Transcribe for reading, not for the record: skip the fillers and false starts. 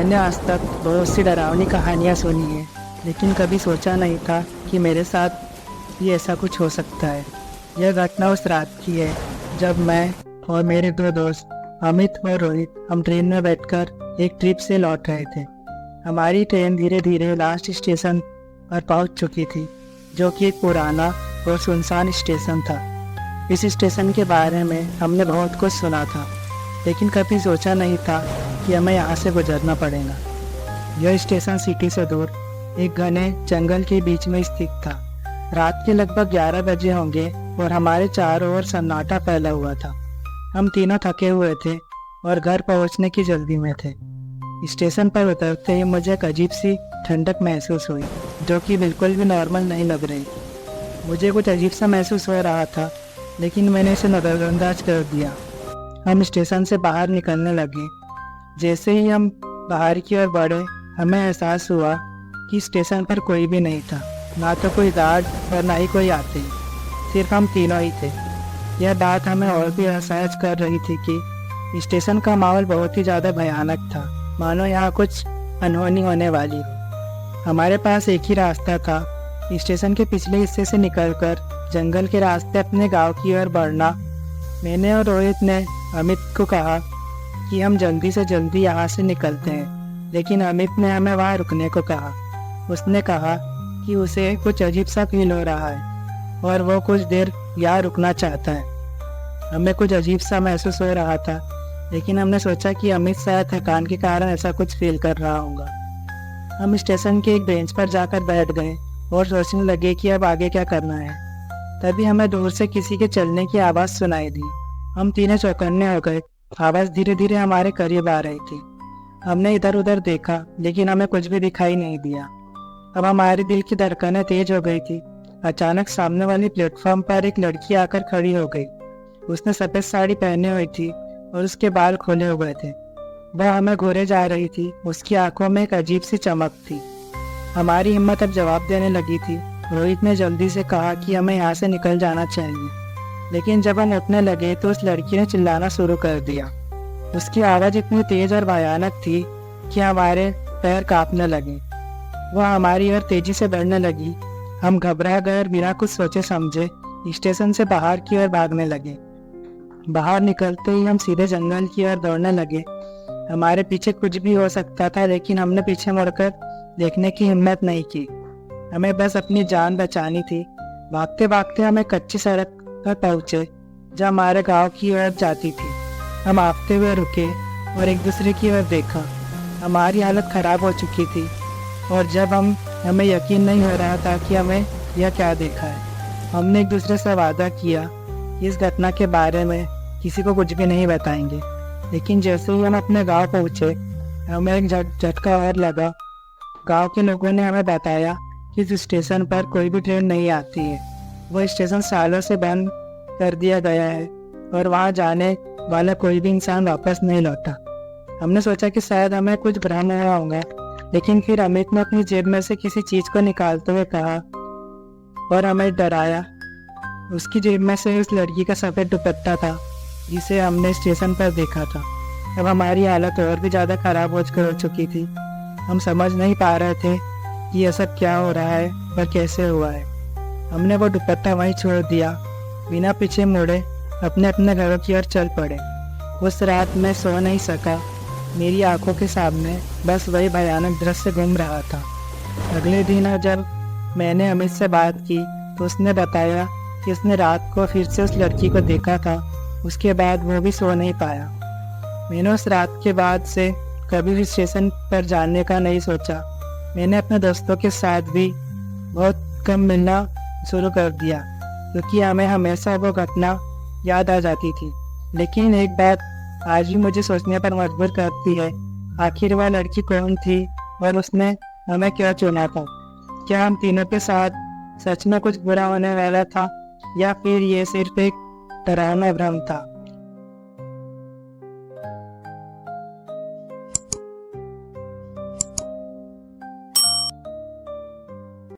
मैंने आज तक बहुत सी डरावनी कहानियाँ सुनी हैं, लेकिन कभी सोचा नहीं था कि मेरे साथ ये ऐसा कुछ हो सकता है। यह घटना उस रात की है जब मैं और मेरे दो दोस्त अमित और रोहित हम ट्रेन में बैठकर एक ट्रिप से लौट रहे थे। हमारी ट्रेन धीरे धीरे लास्ट स्टेशन पर पहुंच चुकी थी, जो कि एक पुराना और सुनसान स्टेशन था। इस स्टेशन के बारे में हमने बहुत कुछ सुना था, लेकिन कभी सोचा नहीं था कि हमें यहाँ से गुजरना पड़ेगा। यह स्टेशन सिटी से दूर एक घने जंगल के बीच में स्थित था। रात के लगभग 11 बजे होंगे और हमारे चारों ओर सन्नाटा फैला हुआ था। हम तीनों थके हुए थे और घर पहुंचने की जल्दी में थे। स्टेशन पर उतरते ही मुझे एक अजीब सी ठंडक महसूस हुई, जो कि बिल्कुल भी नॉर्मल नहीं लग रही। मुझे कुछ अजीब सा महसूस हो रहा था, लेकिन मैंने इसे नज़रअंदाज कर दिया। हम स्टेशन से बाहर निकलने लगे। जैसे ही हम बाहर की ओर बढ़े, हमें एहसास हुआ कि स्टेशन पर कोई भी नहीं था, ना तो कोई गार्ड और ना ही कोई यात्री। सिर्फ हम तीनों ही थे। यह बात हमें और भी असहज कर रही थी कि स्टेशन का माहौल बहुत ही ज़्यादा भयानक था, मानो यहाँ कुछ अनहोनी होने वाली हो। हमारे पास एक ही रास्ता था, स्टेशन के पिछले हिस्से से निकलकर जंगल के रास्ते अपने गांव की ओर बढ़ना। मैंने और रोहित ने अमित को कहा कि हम जल्दी से जल्दी यहाँ से निकलते हैं, लेकिन अमित ने हमें वहाँ रुकने को कहा। उसने कहा कि उसे कुछ अजीब सा फील हो रहा है और वो कुछ देर यहाँ रुकना चाहता है। हमें कुछ अजीब सा महसूस हो रहा था, लेकिन हमने सोचा कि अमित शायद थकान के कारण ऐसा कुछ फील कर रहा होगा। हम स्टेशन के एक बेंच पर जाकर बैठ गए और सोचने लगे कि अब आगे क्या करना है। तभी हमें दूर से किसी के चलने की आवाज़ सुनाई दी। हम तीनों चौकन्ने हो गए। आवाज़ धीरे धीरे हमारे करीब आ रही थी। हमने इधर उधर देखा, लेकिन हमें कुछ भी दिखाई नहीं दिया। अब हमारे दिल की धड़कनें तेज हो गई थी। अचानक सामने वाली प्लेटफॉर्म पर एक लड़की आकर खड़ी हो गई। उसने सफ़ेद साड़ी पहनी हुई थी और उसके बाल खोले हुए थे। वह हमें घूरे जा रही थी। उसकी आंखों में एक अजीब सी चमक थी। हमारी हिम्मत अब जवाब देने लगी थी। रोहित ने जल्दी से कहा कि हमें यहाँ से निकल जाना चाहिए, लेकिन जब हम उठने लगे तो उस लड़की ने चिल्लाना शुरू कर दिया। उसकी आवाज़ इतनी तेज और भयानक थी कि हमारे पैर कांपने लगे। वह हमारी ओर तेजी से बढ़ने लगी। हम घबरा गए और बिना कुछ सोचे समझे स्टेशन से बाहर की ओर भागने लगे। बाहर निकलते ही हम सीधे जंगल की ओर दौड़ने लगे। हमारे पीछे कुछ भी हो सकता था, लेकिन हमने पीछे मुड़कर देखने की हिम्मत नहीं की। हमें बस अपनी जान बचानी थी। भागते भागते हम एक कच्ची सड़क पर पहुंचे, जो हमारे गांव की ओर जाती थी। हम आगते हुए रुके और एक दूसरे की ओर देखा। हमारी हालत खराब हो चुकी थी और जब हमें यकीन नहीं हो रहा था कि हमें यह क्या देखा है। हमने एक दूसरे से वादा किया इस घटना के बारे में किसी को कुछ भी नहीं बताएंगे। लेकिन जैसे ही हम अपने गांव पहुंचे, हमें एक झटका और लगा। गांव के लोगों ने हमें बताया कि इस स्टेशन पर कोई भी ट्रेन नहीं आती है। वह स्टेशन सालों से बंद कर दिया गया है और वहां जाने वाला कोई भी इंसान वापस नहीं लौटा। हमने सोचा कि शायद हमें कुछ भ्रम हुआ होगा, लेकिन फिर अमित ने अपनी जेब में से किसी चीज़ को निकालते हुए कहा और हमें डराया। उसकी जेब में से उस लड़की का सफ़ेद दुपट्टा था, जिसे हमने स्टेशन पर देखा था। अब हमारी हालत और भी ज़्यादा खराब हो चुकी थी। हम समझ नहीं पा रहे थे कि यह सब क्या हो रहा है और कैसे हुआ है। हमने वो दुपट्टा वहीं छोड़ दिया, बिना पीछे मुड़े अपने अपने घरों की ओर चल पड़े। उस रात मैं सो नहीं सका। मेरी आंखों के सामने बस वही भयानक दृश्य घूम रहा था। अगले दिन जब मैंने अमित से बात की तो उसने बताया कि उसने रात को फिर से उस लड़की को देखा था। उसके बाद वो भी सो नहीं पाया। मैंने उस रात के बाद से कभी भी स्टेशन पर जाने का नहीं सोचा। मैंने अपने दोस्तों के साथ भी बहुत कम मिलना शुरू कर दिया, क्योंकि हमें हमेशा वो घटना याद आ जाती थी। लेकिन एक बात आज भी मुझे सोचने पर मजबूर करती है, आखिर वह लड़की कौन थी और उसने हमें क्यों चुना था? क्या हम तीनों के साथ सच में कुछ बुरा होने वाला था, या फिर ये सिर्फ एक डरावना भ्रम था?